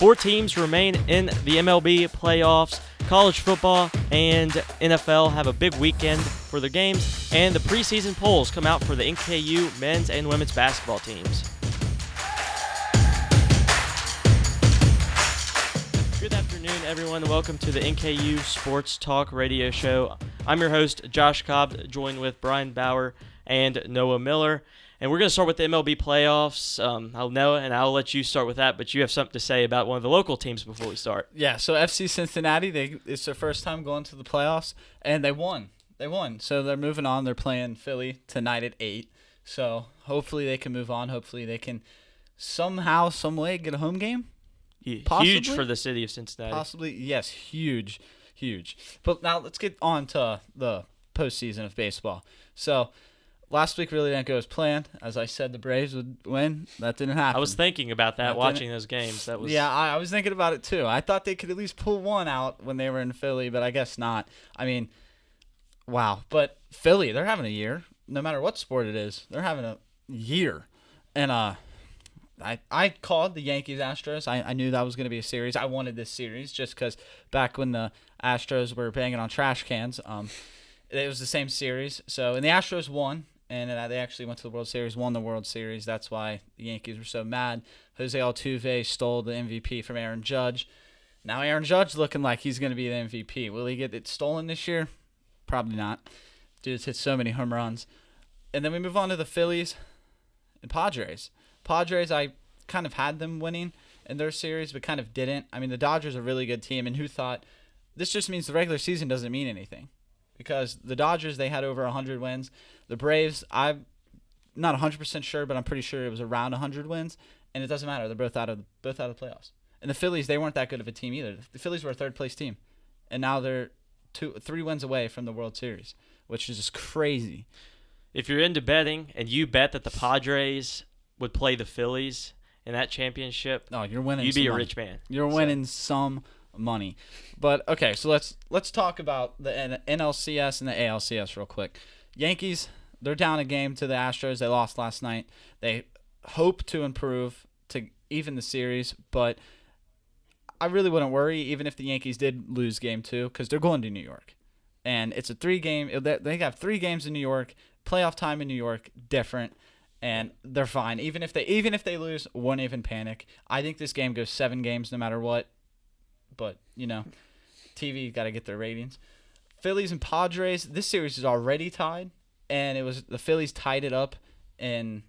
4 teams remain in the MLB playoffs. College football and NFL have a big weekend for their games, and the preseason polls come out for the NKU men's and women's basketball teams. Good afternoon, everyone. Welcome to the NKU Sports Talk Radio Show. I'm your host, Josh Kalb, joined with Bryan Bauer and Noah Miller. And we're going to start with the MLB playoffs. I'll let you start with that, but you have something to say about one of the local teams before we start. Yeah, so FC Cincinnati, it's their first time going to the playoffs, and they won. So they're moving on. They're playing Philly tonight at 8. So hopefully they can move on. Hopefully they can somehow, some way get a home game. Possibly? Huge for the city of Cincinnati. Possibly, yes, huge. But now let's get on to the postseason of baseball. So last week really didn't go as planned. As I said, the Braves would win. That didn't happen. I was thinking about that watching those games. Yeah, I was thinking about it too. I thought they could at least pull one out when they were in Philly, but I guess not. I mean, wow. But Philly, they're having a year. No matter what sport it is, they're having a year. And I called the Yankees-Astros. I knew that was going to be a series. I wanted this series just because back when the Astros were banging on trash cans, it was the same series. And the Astros won. And they actually went to the World Series, won the World Series. That's why the Yankees were so mad. Jose Altuve stole the MVP from Aaron Judge. Now Aaron Judge looking like he's going to be the MVP. Will he get it stolen this year? Probably not. Dude's hit so many home runs. And then we move on to the Phillies and Padres. Padres, I kind of had them winning in their series, but kind of didn't. I mean, the Dodgers are a really good team, and who thought this just means the regular season doesn't mean anything. Because the Dodgers, they had over 100 wins. The Braves, I'm not 100% sure, but I'm pretty sure it was around 100 wins. And it doesn't matter. They're both out of the playoffs. And the Phillies, they weren't that good of a team either. The Phillies were a third-place team. And now they're 3 wins away from the World Series, which is just crazy. If you're into betting and you bet that the Padres would play the Phillies in that championship, you're winning. You'd be a rich man. You're winning some money. But okay, so let's talk about the NLCS and the ALCS real quick. Yankees, they're down a game to the Astros. They lost last night. They hope to improve to even the series, but I really wouldn't worry even if the Yankees did lose game 2 because they're going to New York. And it's a 3-game. They have 3 games in New York. Playoff time in New York, different. And they're fine. Even if they lose, won't even panic. I think this game goes 7 games no matter what. But, TV got to get their ratings. Phillies and Padres, this series is already tied. And it was the Phillies tied it up in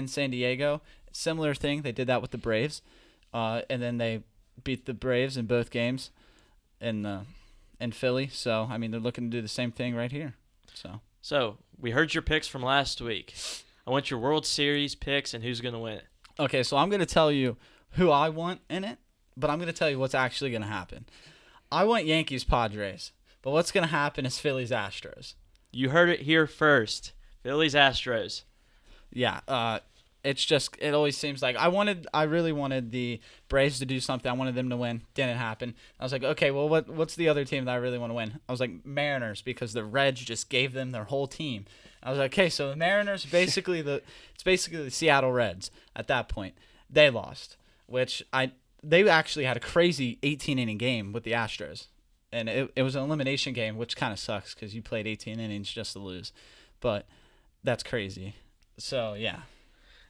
San Diego. Similar thing. They did that with the Braves. And then they beat the Braves in both games in Philly. So, I mean, they're looking to do the same thing right here. So we heard your picks from last week. I want your World Series picks and who's going to win it. Okay, so I'm going to tell you who I want in it, but I'm going to tell you what's actually going to happen. I want Yankees-Padres, but what's going to happen is Phillies-Astros. You heard it here first. Phillies-Astros. Yeah, it always seems like I really wanted the Braves to do something. I wanted them to win. Didn't happen. I was like, okay, well, what's the other team that I really want to win? I was like, Mariners, because the Reds just gave them their whole team. I was like, okay, so the Mariners, basically the Seattle Reds at that point. They lost, they actually had a crazy 18-inning game with the Astros. And it was an elimination game, which kind of sucks because you played 18 innings just to lose. But that's crazy. So, yeah.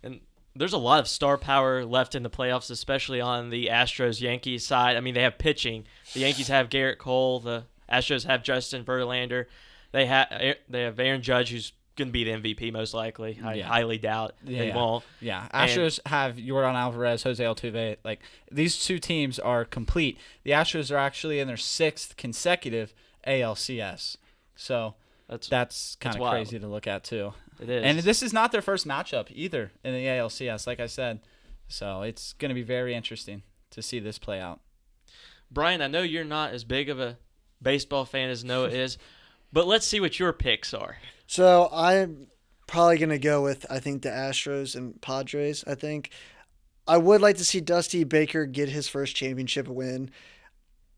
And there's a lot of star power left in the playoffs, especially on the Astros-Yankees side. I mean, they have pitching. The Yankees have Garrett Cole. The Astros have Justin Verlander. They have Aaron Judge, who's going to be the MVP most likely. I highly doubt they won't. Yeah, Astros have Yordan Alvarez, Jose Altuve. Like, these 2 teams are complete. The Astros are actually in their 6th consecutive ALCS. So that's kind of crazy to look at, too. It is. And this is not their first matchup either in the ALCS, like I said. So it's going to be very interesting to see this play out. Bryan, I know you're not as big of a baseball fan as Noah is, but let's see what your picks are. So I'm probably going to go with, I think, the Astros and Padres. I think I would like to see Dusty Baker get his first championship win.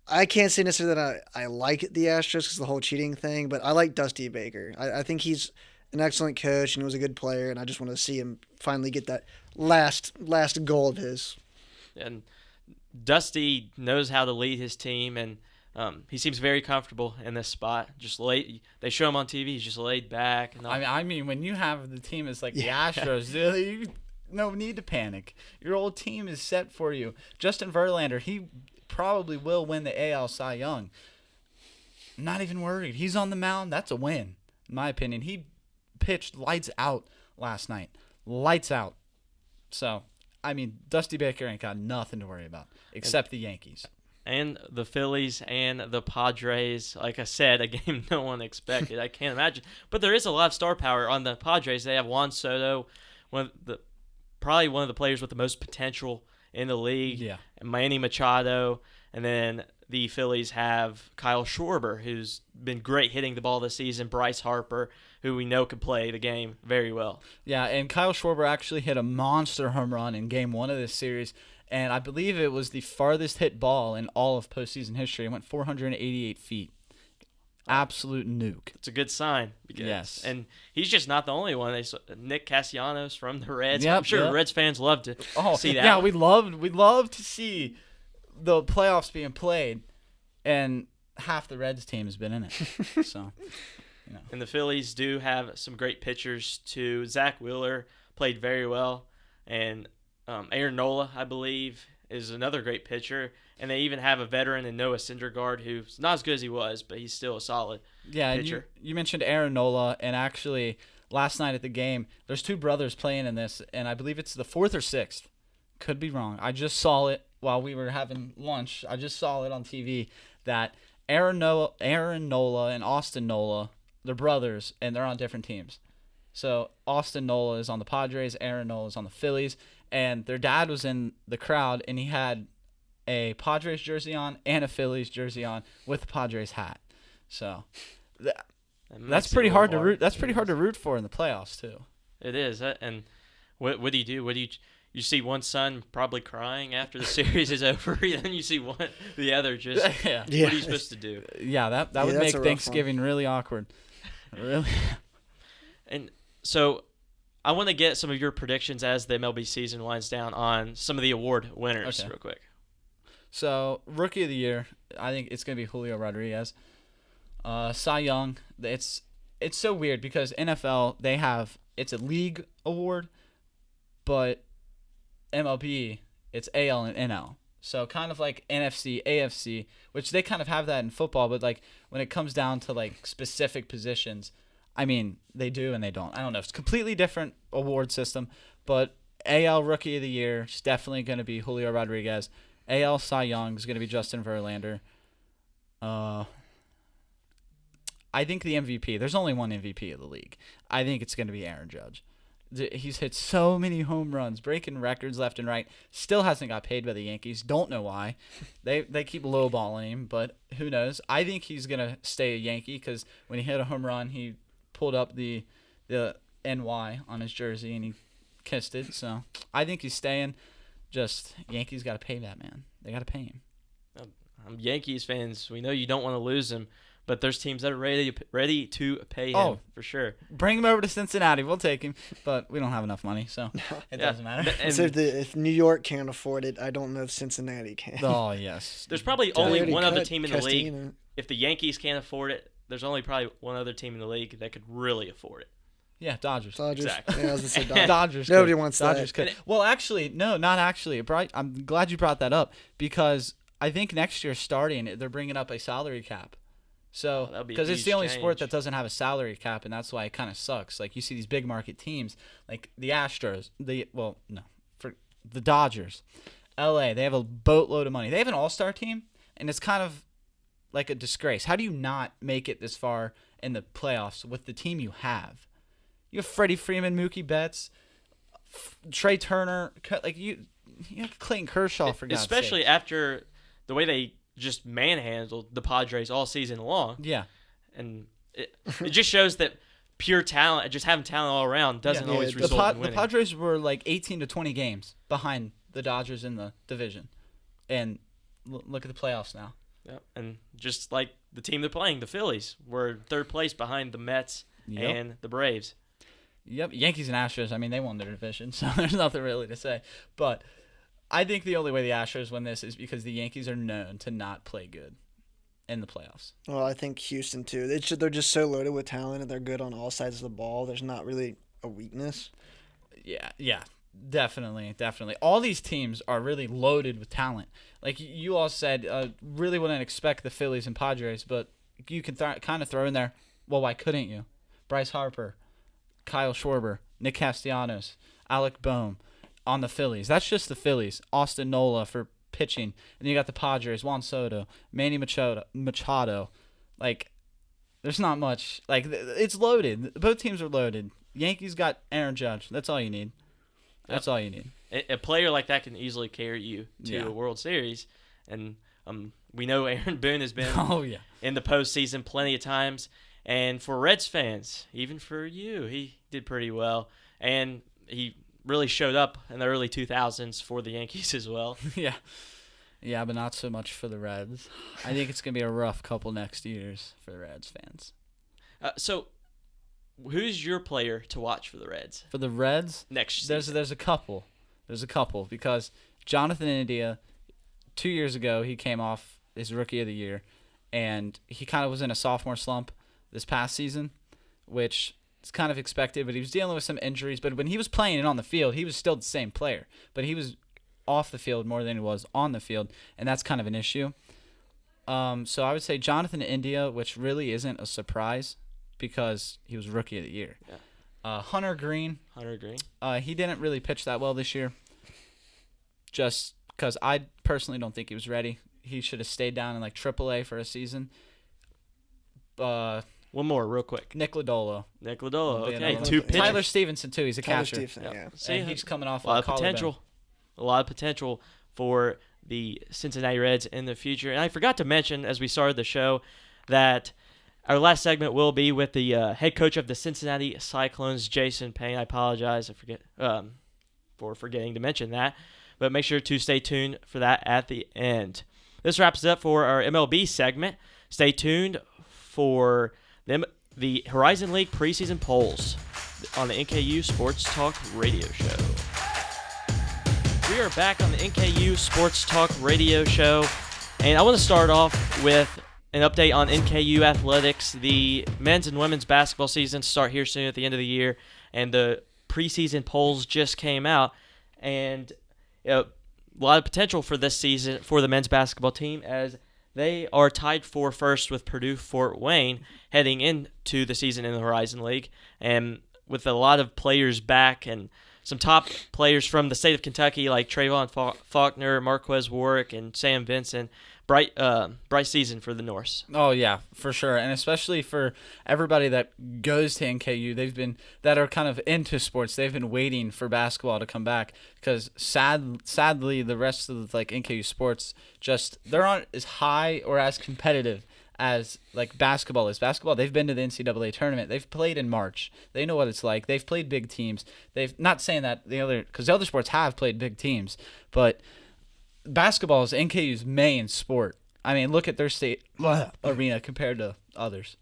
I can't say necessarily that I like the Astros because of the whole cheating thing, but I like Dusty Baker. I think he's an excellent coach and he was a good player, and I just want to see him finally get that last goal of his. And Dusty knows how to lead his team, and he seems very comfortable in this spot. They show him on TV. He's just laid back. And I mean, when you have the team as like the Astros, you no need to panic. Your old team is set for you. Justin Verlander, he probably will win the AL Cy Young. I'm not even worried. He's on the mound. That's a win, in my opinion. He pitched lights out last night. Lights out. So, I mean, Dusty Baker ain't got nothing to worry about except the Yankees. And the Phillies and the Padres, like I said, a game no one expected. I can't imagine. But there is a lot of star power on the Padres. They have Juan Soto, probably one of the players with the most potential in the league. Yeah. And Manny Machado. And then the Phillies have Kyle Schwarber, who's been great hitting the ball this season. Bryce Harper, who we know can play the game very well. Yeah, and Kyle Schwarber actually hit a monster home run in Game 1 of this series. And I believe it was the farthest hit ball in all of postseason history. It went 488 feet. Absolute nuke. It's a good sign. Yes. And he's just not the only one. Nick Castellanos from the Reds. Yep, I'm sure Reds fans love to see that. Yeah, we'd love to see the playoffs being played, and half the Reds team has been in it. So, you know. And the Phillies do have some great pitchers too. Zach Wheeler played very well, and Aaron Nola, I believe, is another great pitcher. And they even have a veteran in Noah Syndergaard, who's not as good as he was, but he's still a solid pitcher. And you mentioned Aaron Nola, and actually last night at the game, there's two brothers playing in this, and I believe it's the 4th or 6th. Could be wrong. I just saw it while we were having lunch. I just saw it on TV that Aaron Nola and Austin Nola, they're brothers, and they're on different teams. So Austin Nola is on the Padres, Aaron Nola is on the Phillies, and their dad was in the crowd, and he had a Padres jersey on and a Phillies jersey on with the Padres hat. So that's pretty hard to root. That's pretty hard to root for in the playoffs too. It is. And what do you do? You see one son probably crying after the series is over, then you see the other just. Yeah. What are you supposed to do? Yeah, that would make Thanksgiving really awkward. Really. And so, I want to get some of your predictions as the MLB season winds down on some of the award winners real quick. So, Rookie of the Year, I think it's going to be Julio Rodriguez. Cy Young, it's so weird because NFL, it's a league award, but MLB, it's AL and NL. So kind of like NFC, AFC, which they kind of have that in football, but like when it comes down to like specific positions, I mean, they do and they don't. I don't know. It's a completely different award system, but AL Rookie of the Year is definitely going to be Julio Rodriguez. AL Cy Young is going to be Justin Verlander. I think the MVP, there's only one MVP of the league. I think it's going to be Aaron Judge. He's hit so many home runs, breaking records left and right. Still hasn't got paid by the Yankees. Don't know why. They keep lowballing him, but who knows? I think he's going to stay a Yankee because when he hit a home run, he pulled up the NY on his jersey and he kissed it. So I think he's staying. Just Yankees got to pay that man. They got to pay him. Yankees fans, we know you don't want to lose him, but there's teams that are ready to pay him for sure. Bring him over to Cincinnati. We'll take him, but we don't have enough money, so it doesn't matter. So if New York can't afford it, I don't know if Cincinnati can. Oh, yes. There's probably only one other team in the league. If the Yankees can't afford it, there's only probably one other team in the league that could really afford it. Yeah, Dodgers. Exactly. Yeah, I was gonna say Dodgers. Dodgers. Nobody wants Dodgers that. Could. Well, actually, no, not actually. I'm glad you brought that up because I think next year starting, they're bringing up a salary cap. So, because it's the only sport that doesn't have a salary cap, and that's why it kind of sucks. Like, you see these big market teams, like the Astros, for the Dodgers, LA, they have a boatload of money. They have an all-star team, and it's kind of like a disgrace. How do you not make it this far in the playoffs with the team you have? You have Freddie Freeman, Mookie Betts, Trey Turner, like you have Clayton Kershaw, for God's sake. Especially after the way they just manhandled the Padres all season long. Yeah. And it just shows that pure talent, just having talent all around doesn't always result in winning. The Padres were like 18 to 20 games behind the Dodgers in the division. And look at the playoffs now. Yep. And just like the team they're playing, the Phillies, were third place behind the Mets and the Braves. Yep, Yankees and Astros, I mean, they won their division, so there's nothing really to say. But I think the only way the Astros win this is because the Yankees are known to not play good in the playoffs. Well, I think Houston too. They're just so loaded with talent and they're good on all sides of the ball. There's not really a weakness. Yeah, definitely. All these teams are really loaded with talent. Like you all said, really wouldn't expect the Phillies and Padres, but you can kind of throw in there, well, why couldn't you? Bryce Harper, Kyle Schwarber, Nick Castellanos, Alec Boehm on the Phillies. That's just the Phillies. Austin Nola for pitching. And you got the Padres, Juan Soto, Manny Machado. Like, there's not much. Like, it's loaded. Both teams are loaded. Yankees got Aaron Judge. That's all you need. That's all you need. A player like that can easily carry you to a World Series. And we know Aaron Boone has been in the postseason plenty of times. And for Reds fans, even for you, he did pretty well. And he really showed up in the early 2000s for the Yankees as well. Yeah, but not so much for the Reds. I think it's going to be a rough couple next years for the Reds fans. So, who's your player to watch for the Reds? For the Reds? Next season. There's a couple. Because Jonathan India, 2 years ago, he came off his Rookie of the Year, and he kind of was in a sophomore slump this past season, which is kind of expected, but he was dealing with some injuries. But when he was playing and on the field, he was still the same player. But he was off the field more than he was on the field, and that's kind of an issue. So I would say Jonathan India, which really isn't a surprise because he was Rookie of the Year. Yeah. Hunter Green. He didn't really pitch that well this year, just because I personally don't think he was ready. He should have stayed down in like AAA for a season. One more, real quick. Nick Lodolo. Okay. Two pitchers. Tyler Stevenson too. He's a Tyler catcher. Stevenson, yeah. And he's coming off a lot of collarbone. potential. A lot of potential for the Cincinnati Reds in the future. And I forgot to mention as we started the show that our last segment will be with the head coach of the Cincinnati Cyclones, Jason Payne. I apologize for forgetting to mention that, but make sure to stay tuned for that at the end. This wraps it up for our MLB segment. Stay tuned for the Horizon League preseason polls on the NKU Sports Talk radio show. We are back on the NKU Sports Talk radio show, and I want to start off with an update on NKU athletics. The men's and women's basketball seasons start here soon at the end of the year, and the preseason polls just came out, and a lot of potential for this season for the men's basketball team as they are tied for first with Purdue Fort Wayne heading into the season in the Horizon League, and with a lot of players back and some top players from the state of Kentucky like Trayvon Faulkner, Marquez Warwick, and Sam Vincent. Bright season for the Norse. Oh yeah, for sure, and especially for everybody that goes to NKU, that are kind of into sports. They've been waiting for basketball to come back because sadly the rest of the, NKU sports they're not as high or as competitive as basketball is. Basketball, they've been to the NCAA tournament. They've played in March. They know what it's like. They've played big teams. They've not saying that because the other sports have played big teams, but basketball is NKU's main sport. I mean, look at their state arena compared to others.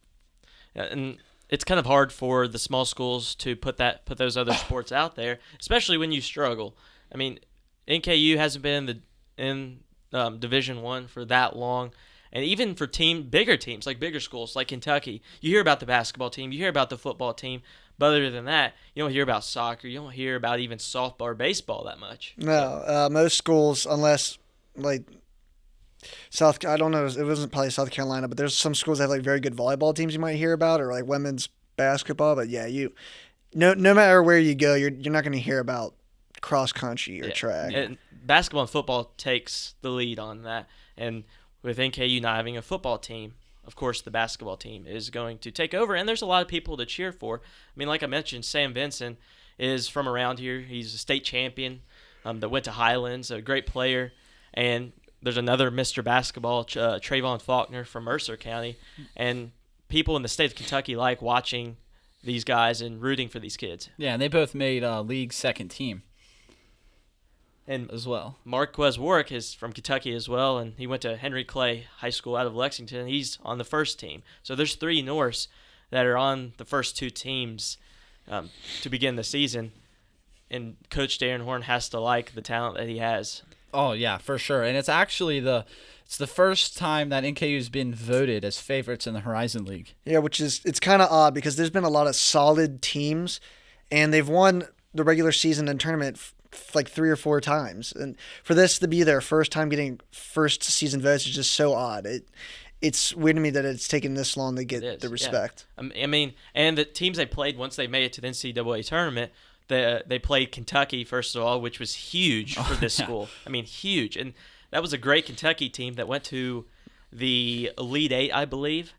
Yeah, and it's kind of hard for the small schools to put those other sports out there, especially when you struggle. I mean, NKU hasn't been in Division I for that long, and even for bigger teams like bigger schools like Kentucky, you hear about the basketball team, you hear about the football team. But other than that, you don't hear about soccer. You don't hear about even softball or baseball that much. No, most schools, unless I don't know, it wasn't probably South Carolina, but there's some schools that have very good volleyball teams you might hear about, or women's basketball. But yeah, no matter where you go, you're not going to hear about cross country or track. And basketball and football takes the lead on that, and with NKU not having a football team, of course, the basketball team is going to take over, and there's a lot of people to cheer for. I mean, like I mentioned, Sam Vincent is from around here. He's a state champion that went to Highlands, a great player. And there's another Mr. Basketball, Trayvon Faulkner from Mercer County. And people in the state of Kentucky like watching these guys and rooting for these kids. Yeah, and they both made league second team. And as well, Marquez Warwick is from Kentucky as well, and he went to Henry Clay High School out of Lexington. He's on the first team. So there's 3 Norse that are on the first 2 teams to begin the season, and Coach Darren Horn has to like the talent that he has. Oh yeah, for sure. And it's actually it's the first time that NKU's been voted as favorites in the Horizon League. Yeah, it's kind of odd because there's been a lot of solid teams, and they've won the regular season and tournament like 3 or 4 times. And for this to be their first time getting first season votes is just so odd. It's weird to me that it's taken this long to get the respect. Yeah. I mean, and the teams they played once they made it to the NCAA tournament, they played Kentucky first of all, which was huge for this school. I mean, huge. And that was a great Kentucky team that went to the Elite Eight, I believe.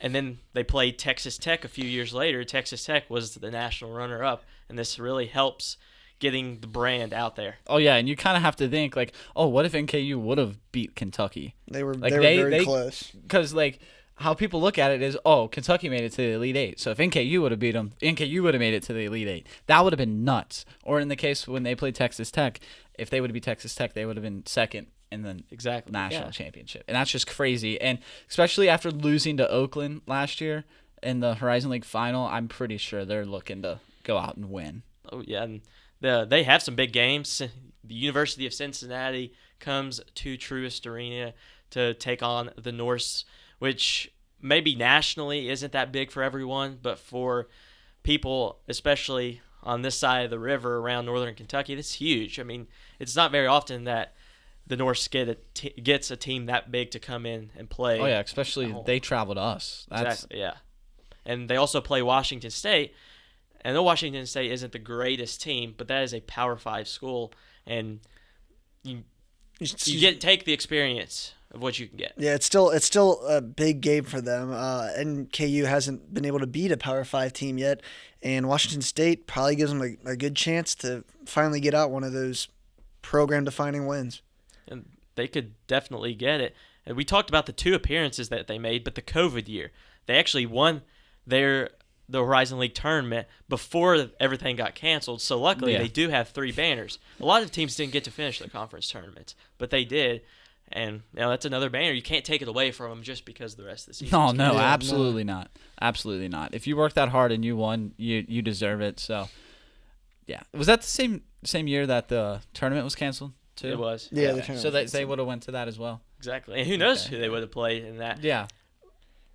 And then they played Texas Tech a few years later. Texas Tech was the national runner-up, and this really helps getting the brand out there. Oh, yeah, and you kind of have to think, like, oh, what if NKU would have beat Kentucky? They were very close. Because, like, how people look at it is, oh, Kentucky made it to the Elite Eight. So if NKU would have beat them, NKU would have made it to the Elite Eight. That would have been nuts. Or in the case when they played Texas Tech, if they would have beat Texas Tech, they would have been second in the national championship. And that's just crazy. And especially after losing to Oakland last year in the Horizon League final, I'm pretty sure they're looking to go out and win. Oh, yeah. And they have some big games. The University of Cincinnati comes to Truist Arena to take on the Norse, which maybe nationally isn't that big for everyone, but for people, especially on this side of the river around northern Kentucky, that's huge. I mean, it's not very often that the Norse gets a team that big to come in and play. Oh, yeah, especially they travel to us. Exactly, yeah. And they also play Washington State. And though Washington State isn't the greatest team, but that is a Power 5 school, and you take the experience of what you can get. Yeah, it's still a big game for them. NKU hasn't been able to beat a Power 5 team yet, and Washington State probably gives them a good chance to finally get out one of those program-defining wins. And they could definitely get it. And we talked about the 2 appearances that they made, but the COVID year, they actually won the Horizon League tournament before everything got canceled. So luckily they do have 3 banners. A lot of teams didn't get to finish the conference tournaments, but they did. And that's another banner. You can't take it away from them just because the rest of the season. No, absolutely not. Absolutely not. If you work that hard and you won, you deserve it. So, yeah. Was that the same year that the tournament was canceled too? It was. Yeah. Okay. So they would have went to that as well. Exactly. And who knows who they would have played in that. Yeah.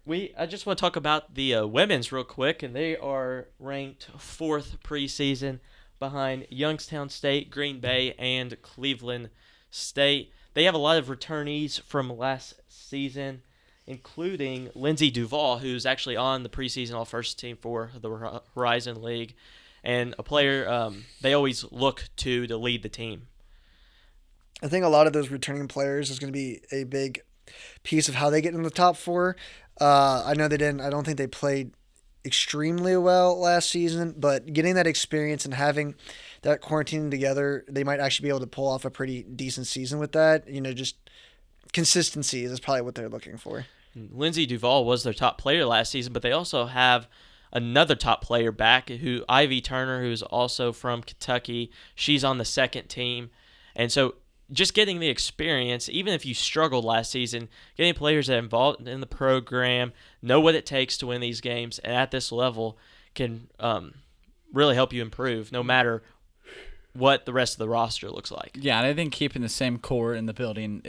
I just want to talk about the women's real quick, and they are ranked 4th preseason behind Youngstown State, Green Bay, and Cleveland State. They have a lot of returnees from last season, including Lindsay Duval, who's actually on the preseason all-first team for the Horizon League, and a player they always look to lead the team. I think a lot of those returning players is going to be a big piece of how they get in the top 4. I know they didn't. I don't think they played extremely well last season, but getting that experience and having that quarantine together, they might actually be able to pull off a pretty decent season with that. Just consistency is probably what they're looking for. Lindsay Duval was their top player last season, but they also have another top player back, Ivy Turner, who's also from Kentucky. She's on the second team, and so just getting the experience, even if you struggled last season, getting players that are involved in the program, know what it takes to win these games, and at this level can really help you improve no matter what the rest of the roster looks like. Yeah, and I think keeping the same core in the building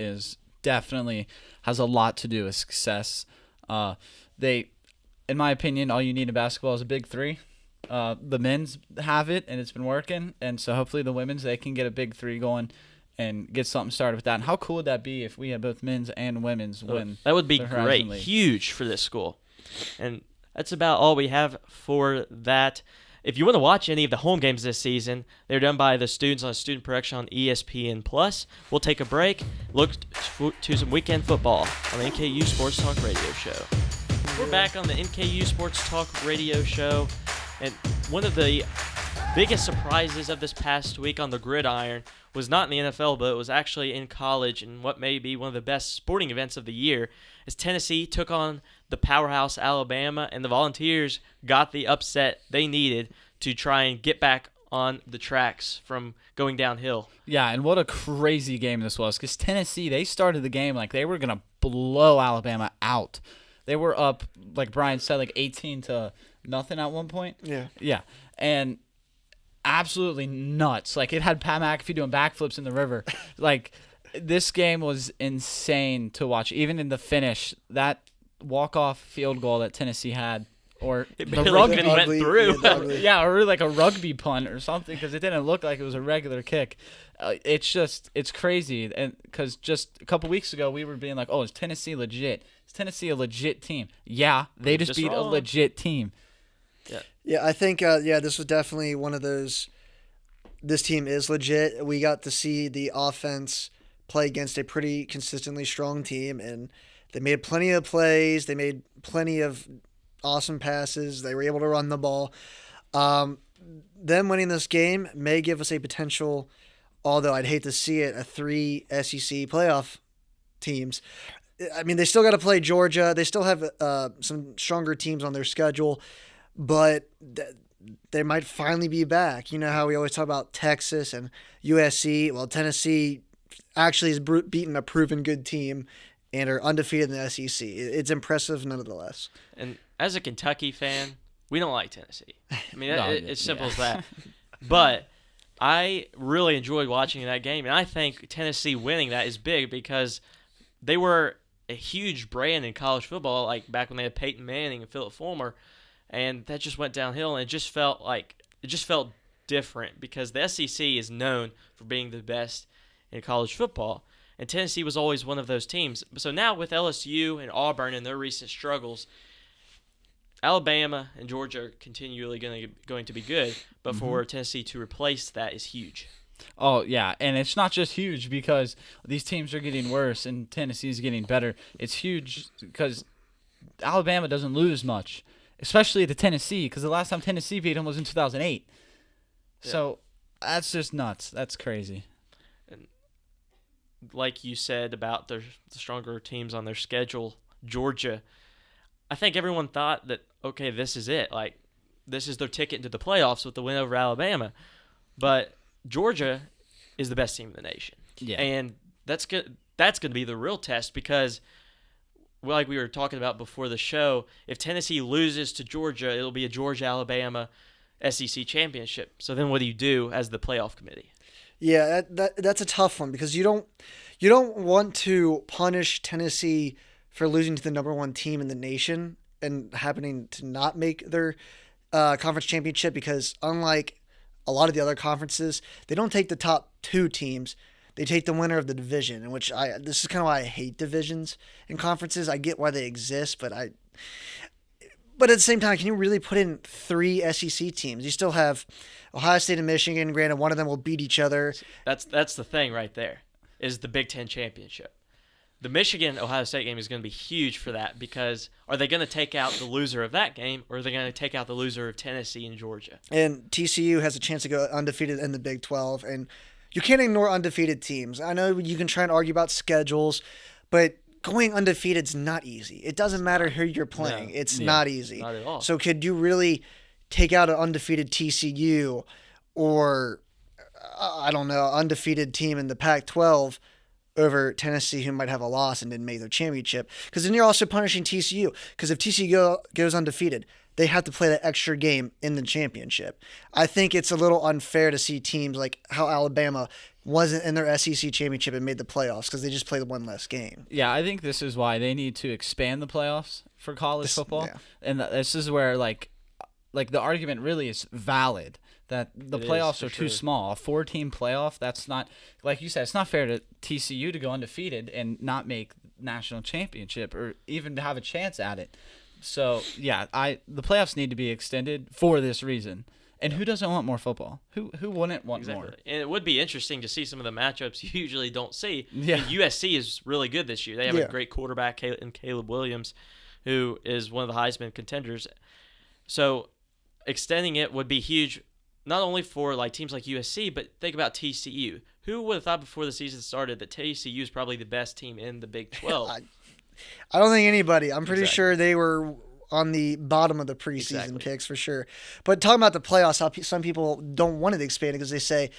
definitely has a lot to do with success. In my opinion, all you need in basketball is a big 3. The men's have it, and it's been working, and so hopefully the women's, they can get a big 3 going and get something started with that. And how cool would that be if we had both men's and women's win? That would be great. Huge for this school. And that's about all we have for that. If you want to watch any of the home games this season, they're done by the students on student production on ESPN+. We'll take a break, look to some weekend football on the NKU Sports Talk Radio Show. We're back on the NKU Sports Talk Radio Show. And one of the biggest surprises of this past week on the gridiron was not in the NFL, but it was actually in college, and what may be one of the best sporting events of the year, as Tennessee took on the powerhouse Alabama, and the Volunteers got the upset they needed to try and get back on the tracks from going downhill. Yeah, and what a crazy game this was, because Tennessee, they started the game like they were going to blow Alabama out. They were up, like Brian said, like 18-0 at one point. Yeah, and absolutely nuts. Like, it had Pat McAfee doing backflips in the river. Like, This game was insane to watch. Even in the finish, that walk-off field goal that Tennessee had, or It the barely rugby, even went through. yeah, or like a rugby punt or something, because it didn't look like it was a regular kick. It's crazy, and because just a couple weeks ago we were being like, oh, is Tennessee legit? Is Tennessee a legit team? Yeah, they just beat a legit team. Yeah, I think this was definitely one of those. This team is legit. We got to see the offense play against a pretty consistently strong team, and they made plenty of plays. They made plenty of awesome passes. They were able to run the ball. Them winning this game may give us a potential, although I'd hate to see it, a 3 SEC playoff teams. I mean, they still got to play Georgia. They still have some stronger teams on their schedule, but they might finally be back. You know how we always talk about Texas and USC? Well, Tennessee actually has beaten a proven good team and are undefeated in the SEC. It's impressive nonetheless. And as a Kentucky fan, we don't like Tennessee. I mean, it's simple as that. But I really enjoyed watching that game, and I think Tennessee winning that is big because they were a huge brand in college football, like back when they had Peyton Manning and Philip Fulmer, and that just went downhill, and it just felt different because the SEC is known for being the best in college football, and Tennessee was always one of those teams. So now with LSU and Auburn and their recent struggles, Alabama and Georgia are continually going to be good, but for Tennessee to replace that is huge. Oh, yeah, and it's not just huge because these teams are getting worse and Tennessee's getting better. It's huge because Alabama doesn't lose much, especially to Tennessee, because the last time Tennessee beat them was in 2008. Yeah. So that's just nuts. That's crazy. And like you said about the stronger teams on their schedule, Georgia, I think everyone thought that, okay, this is it. Like, this is their ticket into the playoffs with the win over Alabama. But Georgia is the best team in the nation. Yeah. And that's going to be the real test because, like we were talking about before the show, if Tennessee loses to Georgia, it'll be a Georgia-Alabama SEC championship. So then what do you do as the playoff committee? Yeah, that's a tough one because you don't want to punish Tennessee for losing to the number one team in the nation and happening to not make their conference championship because unlike a lot of the other conferences, they don't take the top 2 teams. They take the winner of the division, in which this is kind of why I hate divisions in conferences. I get why they exist, but at the same time, can you really put in 3 SEC teams? You still have Ohio State and Michigan. Granted, one of them will beat each other. That's the thing right there, is the Big Ten championship. The Michigan-Ohio State game is going to be huge for that because are they going to take out the loser of that game or are they going to take out the loser of Tennessee and Georgia? And TCU has a chance to go undefeated in the Big 12, and you can't ignore undefeated teams. I know you can try and argue about schedules, but going undefeated is not easy. It doesn't matter who you're playing. No. It's not easy. Not at all. So could you really take out an undefeated TCU or, I don't know, undefeated team in the Pac-12 over Tennessee who might have a loss and didn't make their championship? Because then you're also punishing TCU. Because if TCU goes undefeated, they have to play that extra game in the championship. I think it's a little unfair to see teams like how Alabama wasn't in their SEC championship and made the playoffs because they just played one less game. Yeah, I think this is why they need to expand the playoffs for college football. Yeah. And this is where like the argument really is valid that the playoffs are too small. A 4-team playoff, that's not, like you said, it's not fair to TCU to go undefeated and not make national championship or even to have a chance at it. So, yeah, the playoffs need to be extended for this reason. And who doesn't want more football? Who wouldn't want more? And it would be interesting to see some of the matchups you usually don't see. Yeah. And USC is really good this year. They have a great quarterback in Caleb Williams, who is one of the Heisman contenders. So extending it would be huge, not only for like teams like USC, but think about TCU. Who would have thought before the season started that TCU is probably the best team in the Big 12? I don't think anybody. I'm pretty sure they were on the bottom of the preseason picks for sure. But talking about the playoffs, how some people don't want it expanded because they say,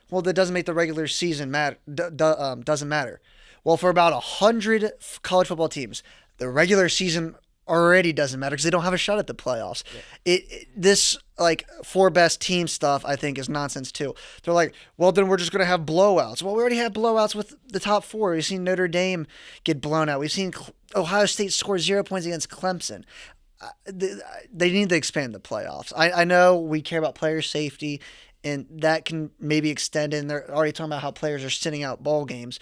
well, that doesn't make the regular season matter. Doesn't matter. Well, for about 100 college football teams, the regular season already doesn't matter because they don't have a shot at the playoffs. Yeah. This like 4 best team stuff I think is nonsense too. They're like, well then we're just gonna have blowouts. Well, we already had blowouts with the top 4. We've seen Notre Dame get blown out. We've seen Ohio State score 0 points against Clemson. They need to expand the playoffs. I know we care about player safety, and that can maybe extend in. They're already talking about how players are sitting out bowl games.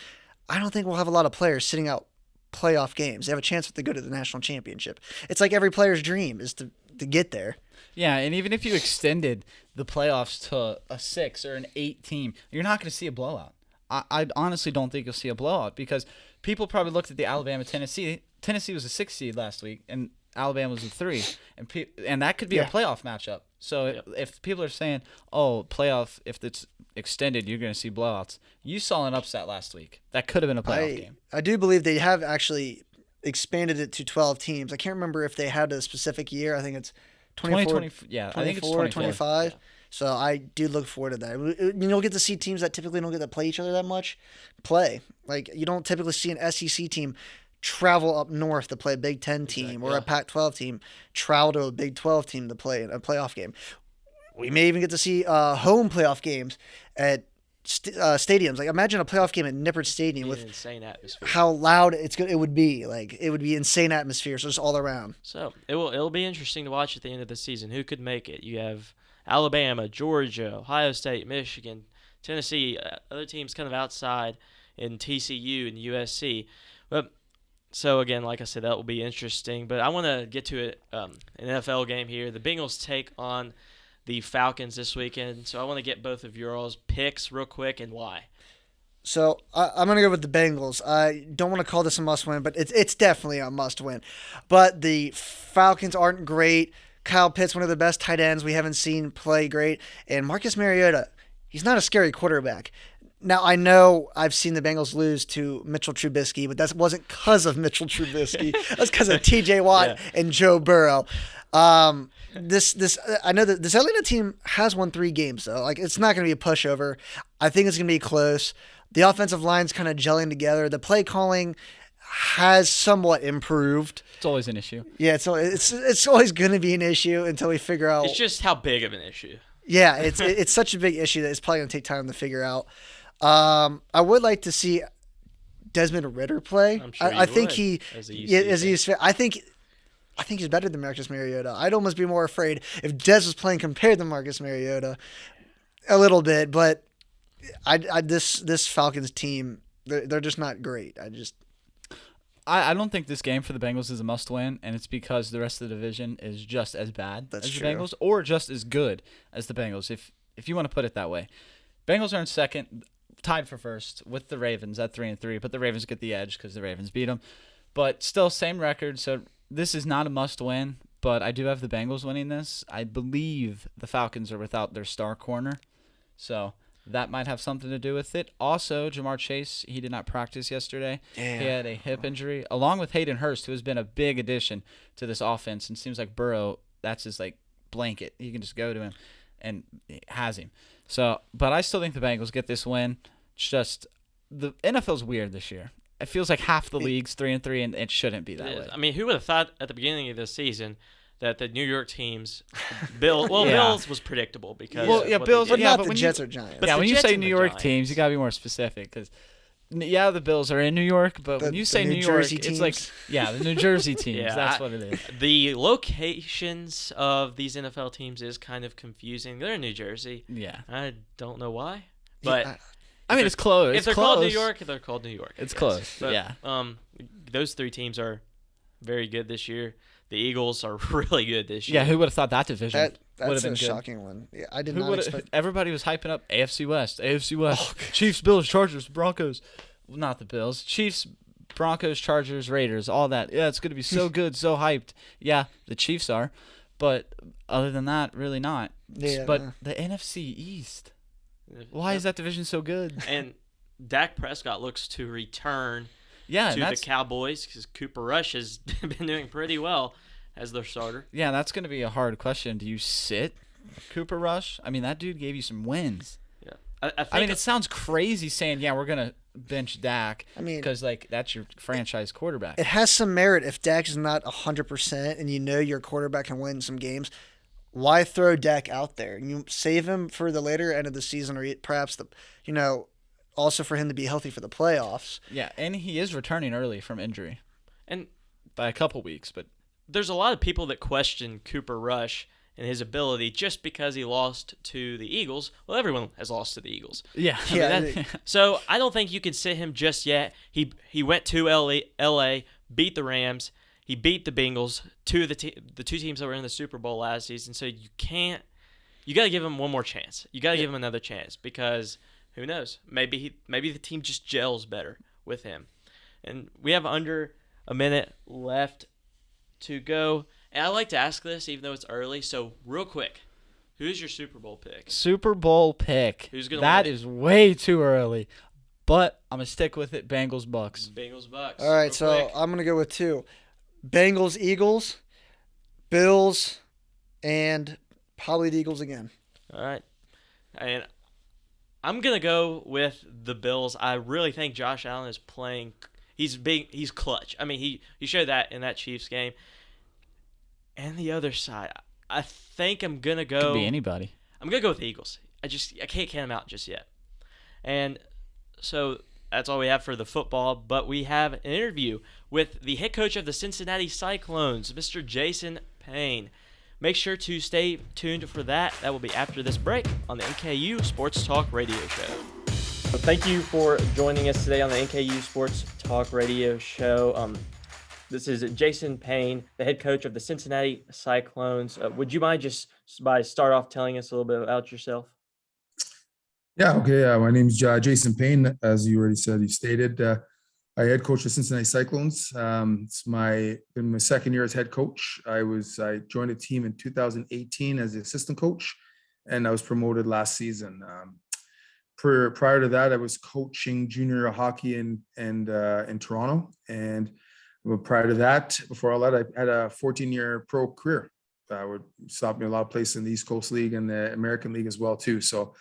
I don't think we'll have a lot of players sitting out playoff games. They have a chance if they go to the national championship. It's like every player's dream is to get there. Yeah, and even if you extended the playoffs to a 6 or an 8 team, you're not going to see a blowout. I honestly don't think you'll see a blowout because people probably looked at the Alabama-Tennessee. Tennessee was a 6 seed last week, and Alabama was a 3, and that could be a playoff matchup. So if people are saying, "Oh, playoff, if it's extended, you're going to see blowouts," you saw an upset last week. That could have been a playoff game. I do believe they have actually expanded it to 12 teams. I can't remember if they had a specific year. I think it's 2020. Yeah, I think it's 25. Yeah. So I do look forward to that. You'll get to see teams that typically don't get to play each other that much play. Like you don't typically see an SEC team travel up north to play a Big Ten team or a Pac-12 team travel to a Big 12 team to play a playoff game. We may even get to see home playoff games at stadiums. Like imagine a playoff game at Nippert Stadium with insane atmosphere. How loud it would be. Like it would be insane atmosphere. So just all around. So it'll be interesting to watch at the end of the season. Who could make it? You have Alabama, Georgia, Ohio State, Michigan, Tennessee. Other teams kind of outside in TCU and USC. But so, again, like I said, that will be interesting. But I want to get to an NFL game here. The Bengals take on the Falcons this weekend. So I want to get both of your all's picks real quick and why. So I'm going to go with the Bengals. I don't want to call this a must-win, but it's definitely a must-win. But the Falcons aren't great. Kyle Pitts, one of the best tight ends we haven't seen play great. And Marcus Mariota, he's not a scary quarterback. Now, I know I've seen the Bengals lose to Mitchell Trubisky, but that wasn't because of Mitchell Trubisky. That's because of T.J. Watt and Joe Burrow. I know that this Atlanta team has won 3 games, though. Like, it's not going to be a pushover. I think it's going to be close. The offensive line's kind of gelling together. The play calling has somewhat improved. It's always an issue. Yeah, it's always going to be an issue until we figure out. It's just how big of an issue. Yeah, it's such a big issue that it's probably going to take time to figure out. I would like to see Desmond Ridder play. I'm sure I think I think he's better than Marcus Mariota. I'd almost be more afraid if Dez was playing compared to Marcus Mariota a little bit, but this Falcons team, they're just not great. I don't think this game for the Bengals is a must-win, and it's because the rest of the division is just as bad as the Bengals, or just as good as the Bengals, if you want to put it that way. Bengals are in second, tied for first with the Ravens at 3-3, but the Ravens get the edge because the Ravens beat them. But still, same record, so this is not a must-win, but I do have the Bengals winning this. I believe the Falcons are without their star corner, so that might have something to do with it. Also, Jamar Chase, he did not practice yesterday. Yeah. He had a hip injury, along with Hayden Hurst, who has been a big addition to this offense, and seems like Burrow, that's his blanket. You can just go to him, and it has him. So, but I still think the Bengals get this win. It's just the NFL's weird this year. It feels like half the league's 3-3, and it shouldn't be that way. I mean, who would have thought at the beginning of this season that the New York teams, Bills was predictable because Bills, but not but the Jets or Giants. But when you say New York teams, you gotta be more specific because. Yeah, the Bills are in New York, but when you say New York, it's like, the New Jersey teams. That's what it is. The locations of these NFL teams is kind of confusing. They're in New Jersey. Yeah. I don't know why, but I mean, it's close. If they're called New York, they're called New York. It's close. But, yeah. Those 3 teams are very good this year. The Eagles are really good this year. Yeah, who would have thought that division would have That's been a good? shocking one. Yeah, I did not expect. Everybody was hyping up AFC West. Chiefs, Bills, Chargers, Broncos. Not the Bills. Chiefs, Broncos, Chargers, Raiders, all that. Yeah, it's going to be so good, so hyped. Yeah, the Chiefs are. But other than that, really not. Yeah, but the NFC East. Why is that division so good? And Dak Prescott looks to return to the Cowboys because Cooper Rush has been doing pretty well as their starter. Yeah, that's going to be a hard question. Do you sit Cooper Rush? I mean, that dude gave you some wins. Yeah. I think I mean, it sounds crazy saying, yeah, we're going to bench Dak. I mean, because, like, that's your franchise quarterback. it has some merit if Dak is not 100% and you know your quarterback can win some games. Why throw Dak out there? You save him for the later end of the season, or perhaps also for him to be healthy for the playoffs. Yeah, and he is returning early from injury and by a couple weeks, but there's a lot of people that question Cooper Rush and his ability just because he lost to the Eagles. Well, everyone has lost to the Eagles. yeah. So I don't think you can sit him just yet. He went to L.A., beat the Rams. He beat the Bengals, the two teams that were in the Super Bowl last season. So you got to give him one more chance. You got to give him another chance because who knows? Maybe the team just gels better with him. And we have under a minute left to go. And I like to ask this, even though it's early. So real quick, who's your Super Bowl pick? Super Bowl pick. Who's gonna That win it? is way too early, but I'm gonna stick with it. Bengals Bucks. Bengals Bucks. All right, Real so quick. I'm going to go with 2. Bengals, Eagles, Bills, and probably the Eagles again. All right. And I'm going to go with the Bills. I really think Josh Allen is playing. He's clutch. I mean, he showed that in that Chiefs game. And the other side, I think I'm going to go. Could be anybody. I'm going to go with the Eagles. I can't count them out just yet. And so that's all we have for the football, but we have an interview with the head coach of the Cincinnati Cyclones, Mr. Jason Payne. Make sure to stay tuned for that. That will be after this break on the NKU Sports Talk Radio Show. So thank you for joining us today on the NKU Sports Talk Radio Show. This is Jason Payne, the head coach of the Cincinnati Cyclones. Would you mind just start off telling us a little bit about yourself? Yeah, okay. My name is Jason Payne. As you already said, you stated, I head coach the Cincinnati Cyclones. It's in my second year as head coach. I joined the team in 2018 as the assistant coach, and I was promoted last season. Prior to that, I was coaching junior hockey in Toronto, and prior to that, before all that, I had a 14-year pro career. Would stop me a lot of places in the East Coast League and the American League as well too. So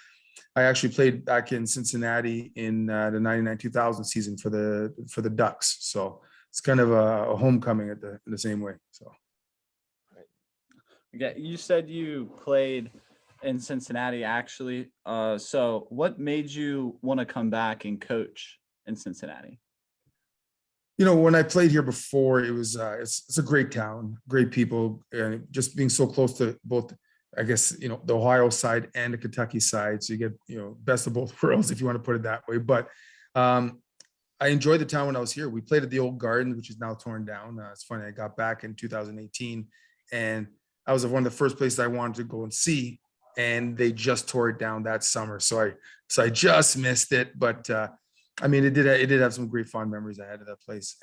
I actually played back in Cincinnati in the 99-2000 season for the Ducks. So it's kind of a homecoming in the same way. So. Yeah, you said you played in Cincinnati, actually. So what made you want to come back and coach in Cincinnati? When I played here before, it was it's a great town, great people, and just being so close to both, I guess, the Ohio side and the Kentucky side. So you get, best of both worlds, if you want to put it that way. But I enjoyed the town when I was here. We played at the old Garden, which is now torn down. It's funny, I got back in 2018, and I was one of the first places I wanted to go and see, and they just tore it down that summer. So I just missed it. But I mean, it did have some great fond memories I had of that place.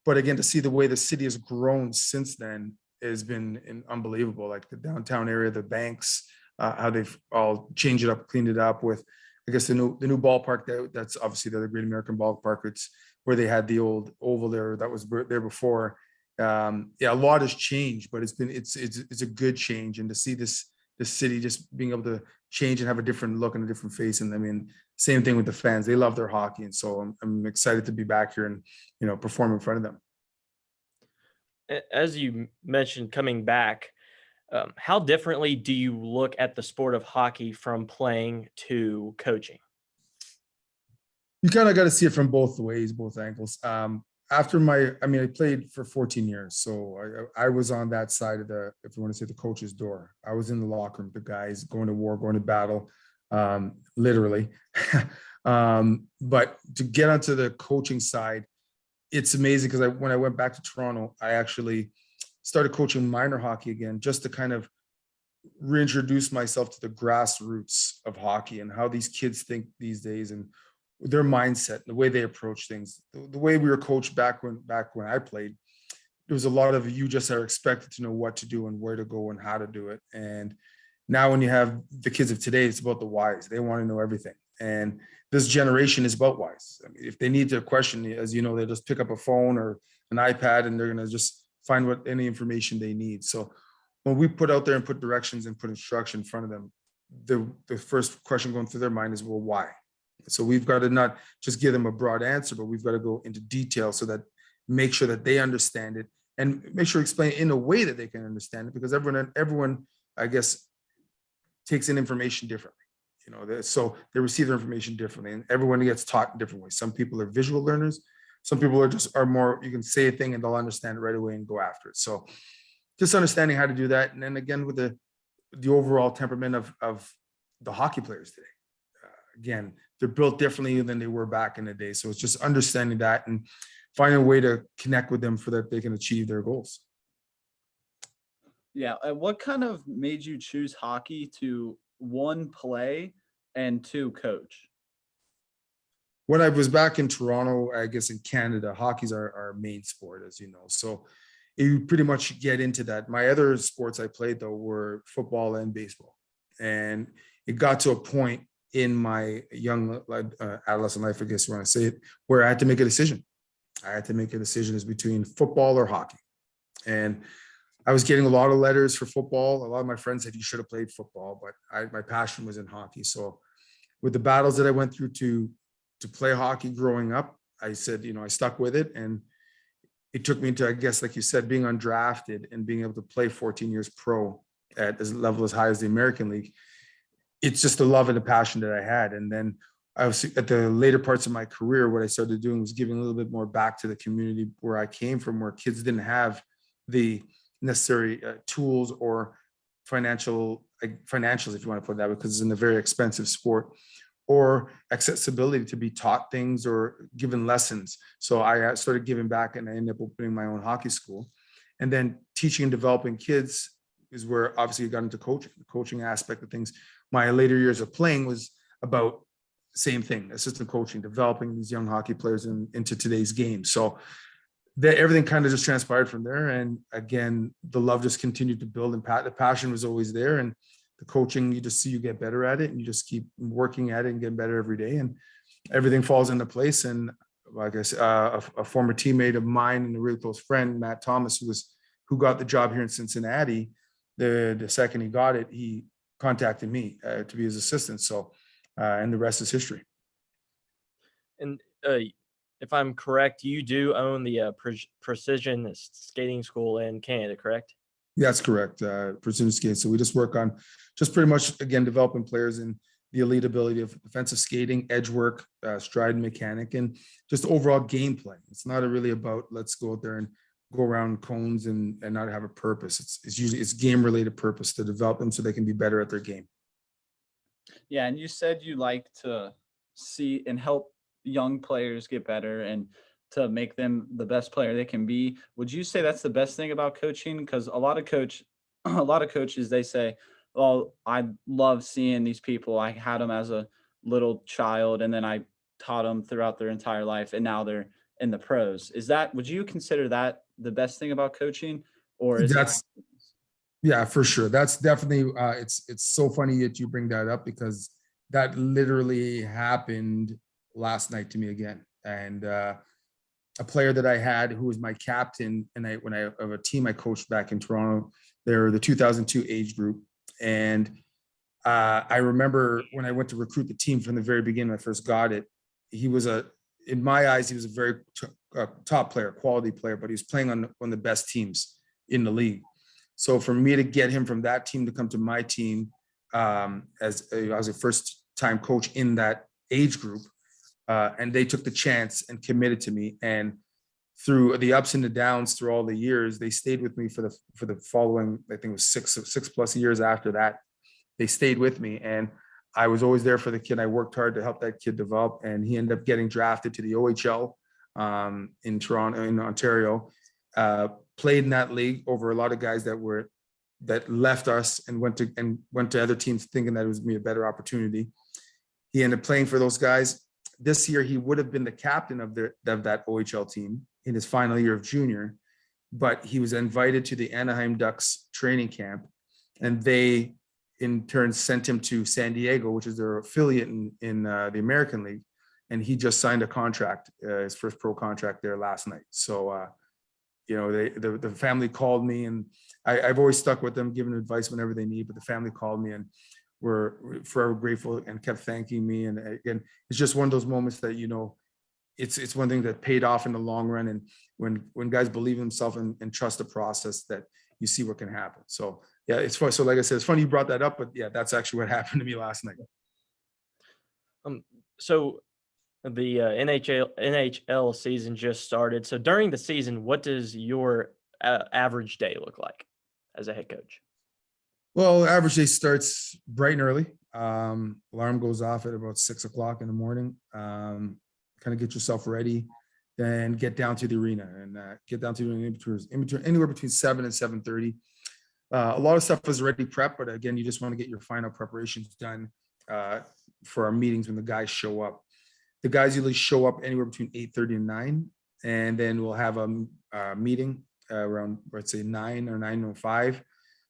But again, to see the way the city has grown since then has been unbelievable. Like the downtown area, the banks, how they've all changed it up, cleaned it up with, I guess, the new ballpark. That's obviously the Great American Ballpark. It's where they had the old oval there that was there before. A lot has changed, but it's a good change. And to see the city just being able to change and have a different look and a different face. And I mean, same thing with the fans. They love their hockey. And so I'm excited to be back here and, perform in front of them. As you mentioned, coming back, how differently do you look at the sport of hockey from playing to coaching? You kind of got to see it from both ways, both angles. I played for 14 years. So I was on that side of if you want to say the coach's door. I was in the locker room, the guys going to war, going to battle, literally. But to get onto the coaching side, it's amazing because when I went back to Toronto, I actually started coaching minor hockey again, just to kind of reintroduce myself to the grassroots of hockey and how these kids think these days and their mindset, the way they approach things, the way we were coached back when I played. There was a lot of, you just are expected to know what to do and where to go and how to do it. And now when you have the kids of today, it's about the whys. They want to know everything. And this generation is about whys. I mean, if they need to question, as you know, they just pick up a phone or an iPad and they're going to just find any information they need. So when we put out there and put directions and put instruction in front of them, the first question going through their mind is, well, why? So we've got to not just give them a broad answer, but we've got to go into detail so that make sure that they understand it and make sure explain it in a way that they can understand it, because everyone, I guess, takes in information differently. So they receive their information differently, and everyone gets taught in different ways. Some people are visual learners. Some people are more, you can say a thing and they'll understand it right away and go after it. So just understanding how to do that. And then again, with the overall temperament of the hockey players today. Again, they're built differently than they were back in the day. So it's just understanding that and finding a way to connect with them so that they can achieve their goals. Yeah. What kind of made you choose hockey to, one, play, and two, coach? When I was back in Toronto, I guess in Canada, hockey's our main sport, as you know. So you pretty much get into that. My other sports I played, though, were football and baseball. And it got to a point in my young adolescent life, I guess you want to say it, where I had to make a decision. I had to make a decision as between football or hockey. And I was getting a lot of letters for football. A lot of my friends said you should have played football, but my passion was in hockey. So with the battles that I went through to play hockey growing up, I said, I stuck with it. And it took me to, I guess, like you said, being undrafted and being able to play 14 years pro at a level as high as the American League. It's just the love and the passion that I had. And then I was at the later parts of my career, what I started doing was giving a little bit more back to the community where I came from, where kids didn't have the necessary tools or financials, if you want to put it that way, because it's in a very expensive sport, or accessibility to be taught things or given lessons. So I started giving back, and I ended up opening my own hockey school. And then teaching and developing kids is where obviously I got into coaching, the coaching aspect of things. My later years of playing was about the same thing, assistant coaching, developing these young hockey players into today's game. So that everything kind of just transpired from there. And again, the love just continued to build, and the passion was always there. And the coaching, you just see you get better at it, and you just keep working at it and getting better every day, and everything falls into place. And like I said, a former teammate of mine and a really close friend, Matt Thomas, who got the job here in Cincinnati, the second he got it, he contacted me to be his assistant. So, and the rest is history. And if I'm correct, you do own the Precision Skating School in Canada, correct? That's correct. Precision skating. So we just work on just pretty much, again, developing players in the elite ability of defensive skating, edge work, stride mechanic, and just overall gameplay. It's not really about let's go out there and go around cones and not have a purpose. It's usually game related purpose to develop them so they can be better at their game. Yeah. And you said you like to see and help young players get better and to make them the best player they can be. Would you say that's the best thing about coaching? Because a lot of coaches, they say, "Oh, I love seeing these people. I had them as a little child, and then I taught them throughout their entire life, and now they're in the pros." Would you consider that the best thing about coaching, or is it? Yeah, for sure. That's definitely. It's so funny that you bring that up, because that literally happened last night to me again, and a player that I had who was my captain, and when I of a team I coached back in Toronto, they're the 2002 age group. And I remember when I went to recruit the team from the very beginning, when I first got it, in my eyes, he was a very top player, quality player, but he was playing on one of the best teams in the league. So for me to get him from that team to come to my team as I was a first time coach in that age group, and they took the chance and committed to me. And through the ups and the downs, through all the years, they stayed with me for the following, I think it was six plus years after that. They stayed with me, and I was always there for the kid. I worked hard to help that kid develop, and he ended up getting drafted to the OHL in Toronto, in Ontario. Played in that league over a lot of guys that left us and went to other teams thinking that it was me a better opportunity. He ended up playing for those guys. This year, he would have been the captain of that OHL team in his final year of junior, but he was invited to the Anaheim Ducks training camp, and they in turn sent him to San Diego, which is their affiliate in the American League, and he just signed a contract, his first pro contract there last night. So, the family called me, and I've always stuck with them, giving advice whenever they need, but the family called me, and were forever grateful and kept thanking me. And again, it's just one of those moments that, it's one thing that paid off in the long run. And when guys believe in themselves and trust the process, that you see what can happen. So yeah, it's fun. So like I said, it's funny you brought that up, but yeah, that's actually what happened to me last night. So the NHL season just started. So during the season, what does your average day look like as a head coach? Well, average day starts bright and early. Alarm goes off at about 6:00 in the morning. Kind of get yourself ready, then get down to the arena and get down to the arena anywhere between 7 and 7:30. A lot of stuff is already prepped, but again, you just want to get your final preparations done for our meetings when the guys show up. The guys usually show up anywhere between 8:30 and 9, and then we'll have a meeting around, let's say 9 or 9:05,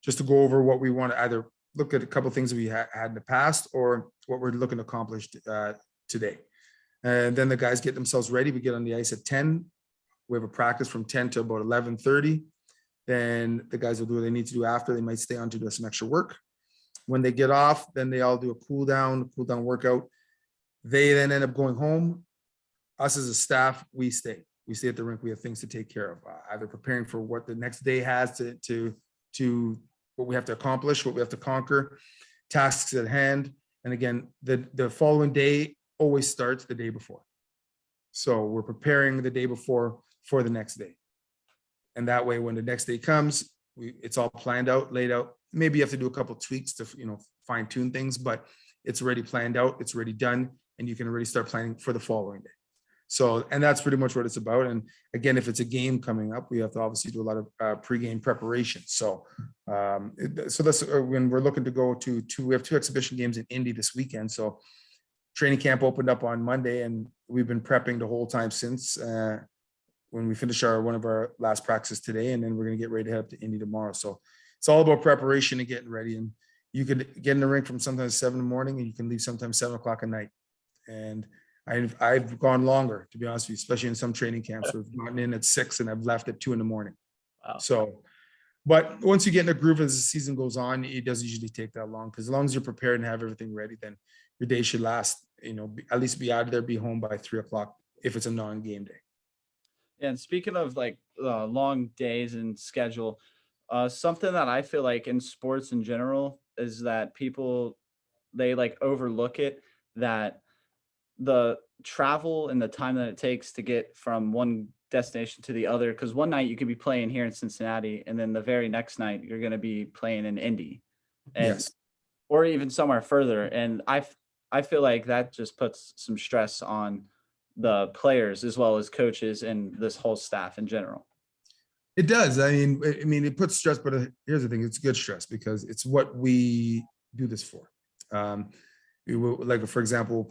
just to go over what we want to either look at a couple of things that we had in the past or what we're looking to accomplish today. And then the guys get themselves ready. We get on the ice at 10. We have a practice from 10 to about 11:30. Then the guys will do what they need to do after. They might stay on to do some extra work. When they get off, then they all do a cool down workout. They then end up going home. Us as a staff, we stay. We stay at the rink. We have things to take care of, either preparing for what the next day has to what we have to accomplish, what we have to conquer, tasks at hand. And again, the following day always starts the day before. So we're preparing the day before for the next day. And that way, when the next day comes, it's all planned out, laid out. Maybe you have to do a couple tweaks to, fine tune things, but it's already planned out, it's already done, and you can already start planning for the following day. So, and that's pretty much what it's about. And again, if it's a game coming up, we have to obviously do a lot of pregame preparation. So, that's when we're looking to go to we have 2 exhibition games in Indy this weekend. So training camp opened up on Monday, and we've been prepping the whole time since when we finish one of our last practices today, and then we're going to get ready to head up to Indy tomorrow. So it's all about preparation and getting ready. And you could get in the rink from sometimes 7 in the morning, and you can leave sometimes 7 o'clock at night. And I've gone longer, to be honest with you, especially in some training camps. We've gotten in at 6 and I've left at 2 in the morning. Wow. So, but once you get in the groove as the season goes on, it doesn't usually take that long, because as long as you're prepared and have everything ready, then your day should last, at least be out of there, be home by 3 o'clock if it's a non-game day. And speaking of long days and schedule, something that I feel like in sports in general is that people, they overlook it, that the travel and the time that it takes to get from one destination to the other. Because one night you could be playing here in Cincinnati, and then the very next night you're going to be playing in Indy, Yes. or even somewhere further. And I feel like that just puts some stress on the players as well as coaches and this whole staff in general. It does. I mean, it puts stress, but here's the thing: it's good stress because it's what we do this for. We will, for example,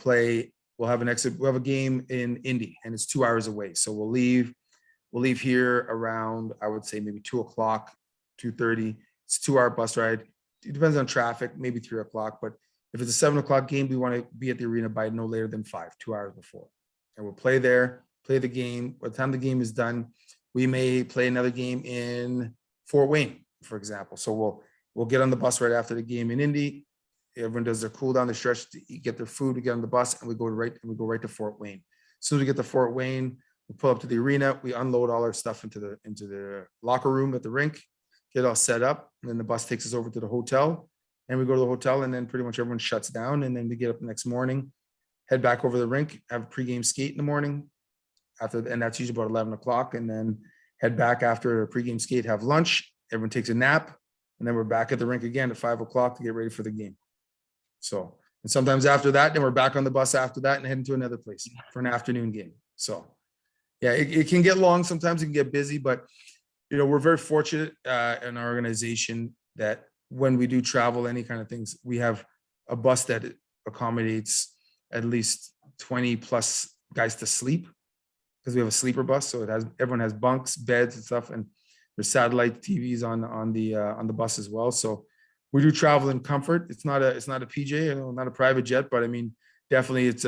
we'll have a game in Indy, and it's 2 hours away. So we'll leave here around, I would say maybe 2 o'clock, 2:30. It's a 2-hour bus ride. It depends on traffic, maybe 3 o'clock. But if it's a 7 o'clock game, we want to be at the arena by no later than 5, 2 hours before. And we'll play there, play the game. By the time the game is done, we may play another game in Fort Wayne, for example. So we'll get on the bus right after the game in Indy. Everyone does their cool down, the stretch, get their food, we get on the bus, and we go right to Fort Wayne. As soon as we get to Fort Wayne, we pull up to the arena, we unload all our stuff into the locker room at the rink, get all set up, and then the bus takes us over to the hotel, and we go to the hotel, and then pretty much everyone shuts down, and then we get up the next morning, head back over the rink, have a pregame skate in the morning, and that's usually about 11 o'clock, and then head back after a pregame skate, have lunch, everyone takes a nap, and then we're back at the rink again at 5 o'clock to get ready for the game. So, and sometimes after that, then we're back on the bus after that and heading to another place for an afternoon game. So, yeah, it can get long. Sometimes it can get busy, but, we're very fortunate in our organization that when we do travel, any kind of things, we have a bus that accommodates at least 20 plus guys to sleep, because we have a sleeper bus. So everyone has bunks, beds and stuff. And there's satellite TVs on the bus as well. So we do travel in comfort. It's not a PJ, not a private jet, but I mean, definitely it's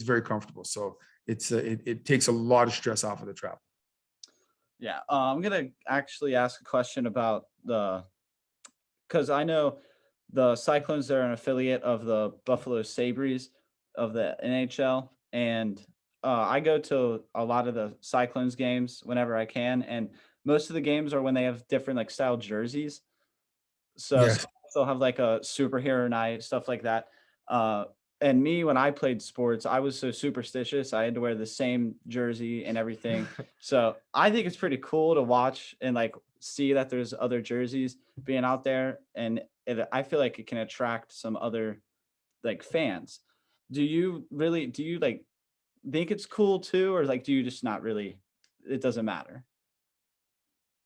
very comfortable. So it takes a lot of stress off of the travel. Yeah. I'm going to actually ask a question about because I know the Cyclones are an affiliate of the Buffalo Sabres of the NHL, and I go to a lot of the Cyclones games whenever I can, and most of the games are when they have different like style jerseys. So Yes. some they'll have like a superhero night, stuff like that. Uh, and me, when I played sports, I was so superstitious. I had to wear the same jersey and everything. So I think it's pretty cool to watch and like see that there's other jerseys being out there, and I feel like it can attract some other like fans. Do you like think it's cool too, or like do you just not really? It doesn't matter.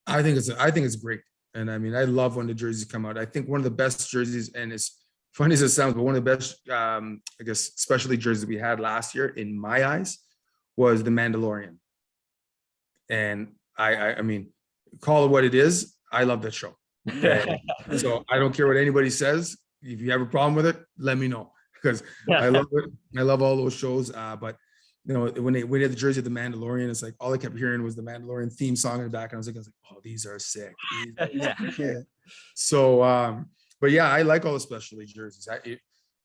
I think it's great. And I mean, I love when the jerseys come out. I think one of the best jerseys, and it's funny as it sounds, but one of the best, I guess, specialty jerseys we had last year, in my eyes, was the Mandalorian. And I mean, call it what it is. I love that show. Okay. So I don't care what anybody says. If you have a problem with it, let me know, because I love it. I love all those shows. But you know, when they had the jersey of the Mandalorian, it's like all I kept hearing was the Mandalorian theme song in the back, and I was like, oh, these are sick. Yeah. So, but yeah, I like all the specialty jerseys.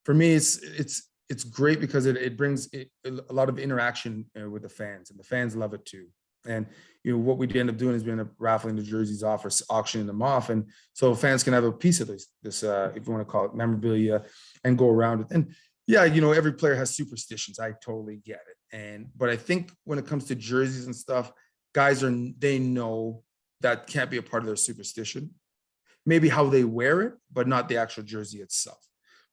For me, it's great because it brings a lot of interaction with the fans, and the fans love it too. And you know what we end up doing is we end up raffling the jerseys off or auctioning them off, and so fans can have a piece of this if you want to call it memorabilia, and go around it. And yeah, you know, every player has superstitions. I totally get it. But I think when it comes to jerseys and stuff, they know that can't be a part of their superstition. Maybe how they wear it, but not the actual jersey itself.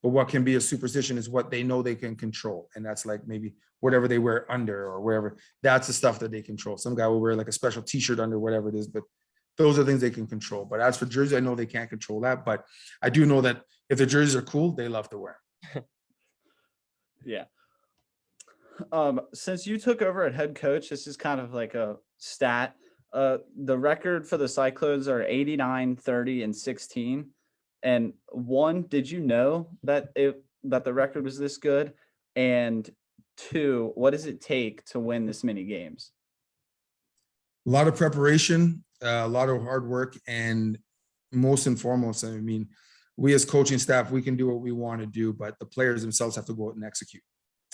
But what can be a superstition is what they know they can control. And that's like maybe whatever they wear under or wherever. That's the stuff that they control. Some guy will wear like a special t-shirt under, whatever it is, but those are things they can control. But as for jersey, I know they can't control that. But I do know that if the jerseys are cool, they love to wear. Yeah. Since you took over at head coach, this is kind of like a stat. The record for the Cyclones are 89, 30, and 16. And one, did you know that the record was this good? And two, what does it take to win this many games? A lot of preparation, a lot of hard work, and most and foremost, I mean, we as coaching staff, we can do what we want to do, but the players themselves have to go out and execute.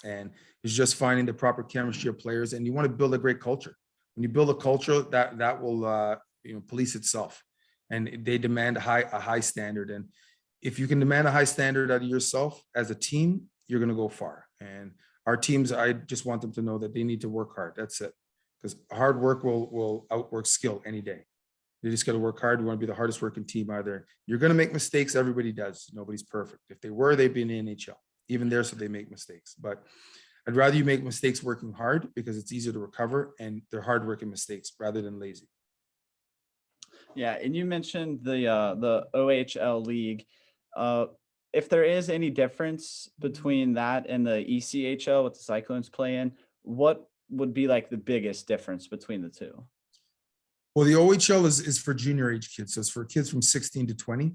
And it's just finding the proper chemistry of players, and you want to build a great culture. When you build a culture, that will police itself, and they demand a high standard. And if you can demand a high standard out of yourself as a team, you're going to go far. And our teams, I just want them to know that they need to work hard. That's it, because hard work will outwork skill any day. You just got to work hard. You want to be the hardest working team out there. You're going to make mistakes. Everybody does. Nobody's perfect. If they were, they'd be in the NHL. Even there, so they make mistakes. But I'd rather you make mistakes working hard, because it's easier to recover, and they're hard-working mistakes rather than lazy. Yeah, and you mentioned the OHL league. If there is any difference between that and the ECHL, what the Cyclones play in, what would be like the biggest difference between the two? Well, the OHL is for junior age kids, so it's for kids from 16 to 20,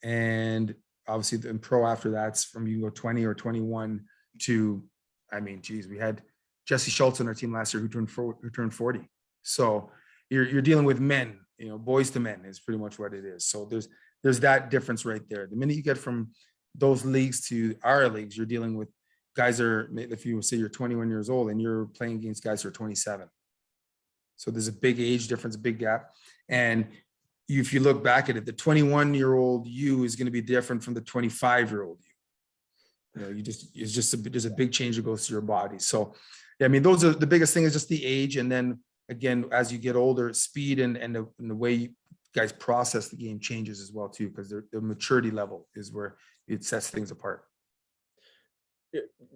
and obviously the pro after that's from you go 20 or 21 to, I mean, geez, we had Jesse Schultz on our team last year who turned 40. So you're dealing with men, you know, boys to men is pretty much what it is. So there's that difference right there. The minute you get from those leagues to our leagues, you're dealing with guys if you say you're 21 years old and you're playing against guys who are 27. So there's a big age difference, a big gap. And if you look back at it, the 21-year-old you is going to be different from the 25-year-old you. You know, there's a big change that goes through your body. So, yeah, I mean, those are the biggest thing is just the age. And then again, as you get older, speed and the way you guys process the game changes as well too, because the maturity level is where it sets things apart.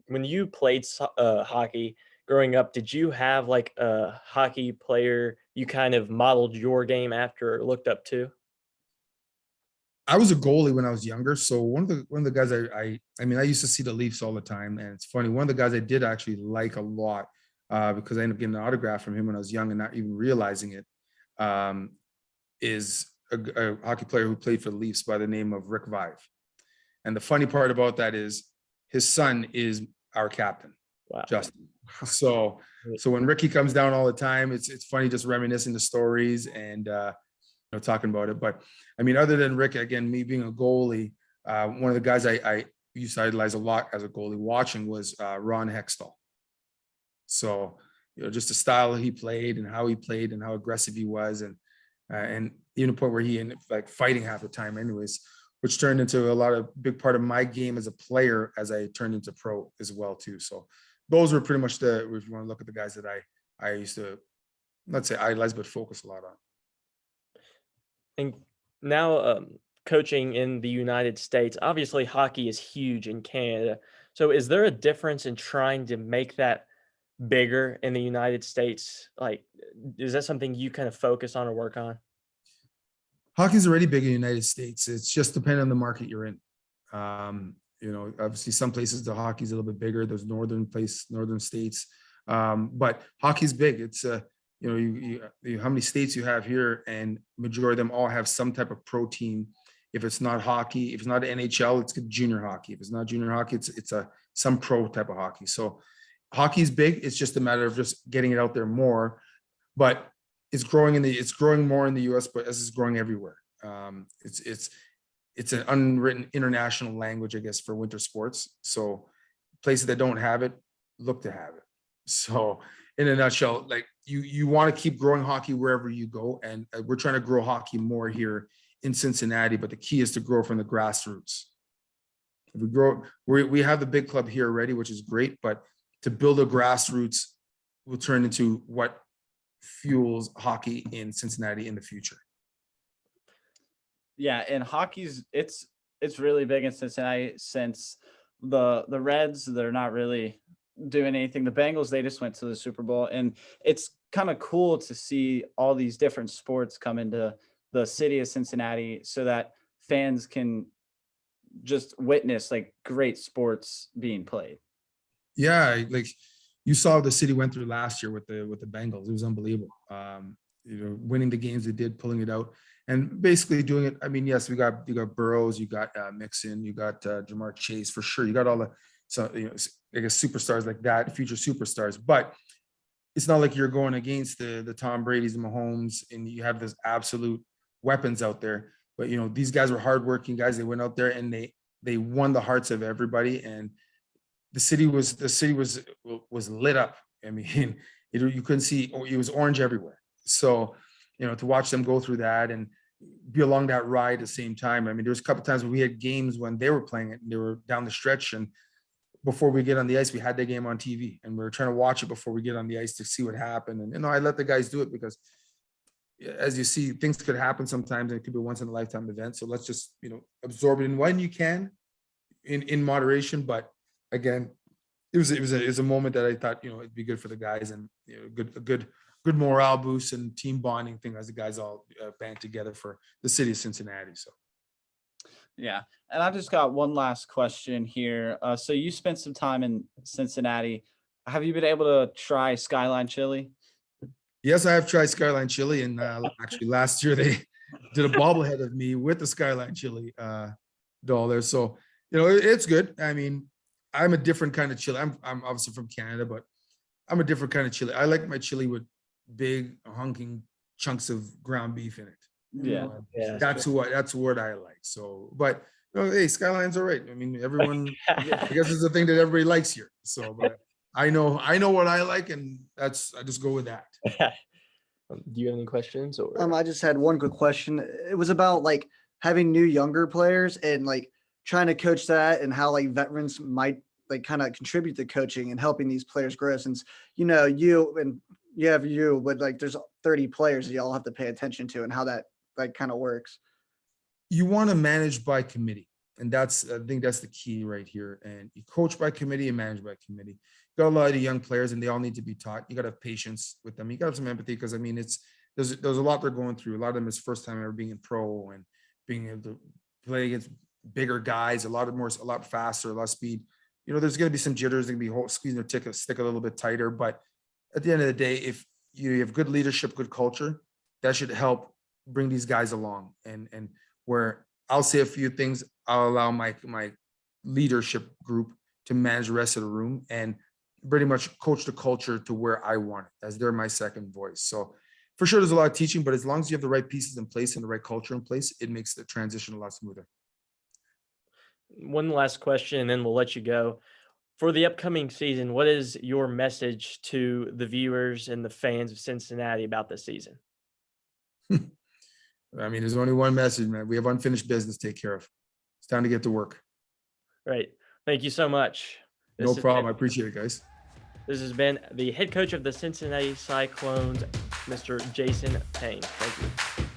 When you played hockey growing up, did you have like a hockey player you kind of modeled your game after or looked up to? I was a goalie when I was younger. So one of the guys I mean, I used to see the Leafs all the time, and it's funny. One of the guys I did actually like a lot because I ended up getting an autograph from him when I was young and not even realizing it, is a hockey player who played for the Leafs by the name of Rick Vive. And the funny part about that is his son is our captain, Wow. Justin. So when Ricky comes down all the time, it's funny just reminiscing the stories and talking about it. But I mean, other than Rick, again, me being a goalie, One of the guys I used to idolize a lot as a goalie watching was Ron Hextall. So, just the style he played and how aggressive he was, and even a point where he ended up like fighting half the time anyways, which turned into a big part of my game as a player as I turned into pro as well too. So those were pretty much if you want to look at the guys that I used to, let's say idolize, but focus a lot on. And now coaching in the United States, obviously hockey is huge in Canada. So is there a difference in trying to make that bigger in the United States? Like, is that something you kind of focus on or work on? Hockey's already big in the United States. It's just depending on the market you're in. Obviously some places the hockey's a little bit bigger. There's northern states, but hockey's big. It's you how many states you have here, and majority of them all have some type of pro team. If it's not hockey, if it's not NHL, it's junior hockey. If it's not junior hockey, it's some pro type of hockey. So hockey's big. It's just a matter of just getting it out there more, but it's growing more in the US, but as it's growing everywhere. It's an unwritten international language, I guess, for winter sports. So places that don't have it, look to have it. So in a nutshell, like you want to keep growing hockey wherever you go. And we're trying to grow hockey more here in Cincinnati, but the key is to grow from the grassroots. If we grow, we have the big club here already, which is great, but to build a grassroots will turn into what fuels hockey in Cincinnati in the future. Yeah, and hockey's it's really big in Cincinnati since the Reds, they're not really doing anything. The Bengals, they just went to the Super Bowl, and it's kind of cool to see all these different sports come into the city of Cincinnati so that fans can just witness like great sports being played. Yeah, like you saw what the city went through last year with the Bengals. It was unbelievable. Winning the games they did, pulling it out, and basically doing it. I mean, yes, you got Burrows, you got Mixon, you got Jamar Chase for sure. You got all the I guess superstars like that, future superstars. But it's not like you're going against the Tom Brady's and Mahomes, and you have this absolute weapons out there. But these guys were hardworking guys. They went out there and they won the hearts of everybody, and the city was lit up. I mean, you couldn't see, it was orange everywhere. So, to watch them go through that and be along that ride at the same time. I mean, there was a couple of times when we had games when they were playing it and they were down the stretch, and before we get on the ice, we had the game on TV and we were trying to watch it before we get on the ice to see what happened. And I let the guys do it because, as you see, things could happen sometimes, and it could be a once in a lifetime event. So let's just absorb it in when you can, in moderation. But again, it was a moment that I thought it'd be good for the guys, and a good morale boost and team bonding thing as the guys all band together for the city of Cincinnati. So yeah, and I've just got one last question here. So you spent some time in Cincinnati. Have you been able to try Skyline Chili? Yes, I have tried Skyline Chili, and actually last year they did a bobblehead of me with the Skyline Chili doll there. So it's good. I mean, I'm a different kind of chili. I'm obviously from Canada, but I'm a different kind of chili. I like my chili with big hunking chunks of ground beef in it. Yeah, that's what I like. So, but hey, Skyline's all right. I mean, everyone, I guess it's the thing that everybody likes here. So, but I know what I like, and I just go with that. Do you have any questions? Or I just had one quick question. It was about like having new younger players and like trying to coach that, and how like veterans might like kind of contribute to coaching and helping these players grow, since but like there's 30 players that y'all have to pay attention to, and how that like kind of works. You want to manage by committee, and I think that's the key right here. And you coach by committee and manage by committee. You got a lot of young players, and they all need to be taught. You got to have patience with them. You got to have some empathy, because I mean, there's a lot they're going through. A lot of them is first time ever being in pro and being able to play against bigger guys, a lot faster, a lot of speed. There's going to be some jitters. They're going to be squeezing their stick a little bit tighter. But at the end of the day, if you have good leadership, good culture, that should help bring these guys along. And where I'll say a few things, I'll allow my leadership group to manage the rest of the room and pretty much coach the culture to where I want it, as they're my second voice. So for sure, there's a lot of teaching, but as long as you have the right pieces in place and the right culture in place, it makes the transition a lot smoother. One last question, and then we'll let you go. For the upcoming season, what is your message to the viewers and the fans of Cincinnati about this season? I mean, there's only one message, man. We have unfinished business to take care of. It's time to get to work. Great. Thank you so much. No problem. I appreciate it, guys. This has been the head coach of the Cincinnati Cyclones, Mr. Jason Payne. Thank you.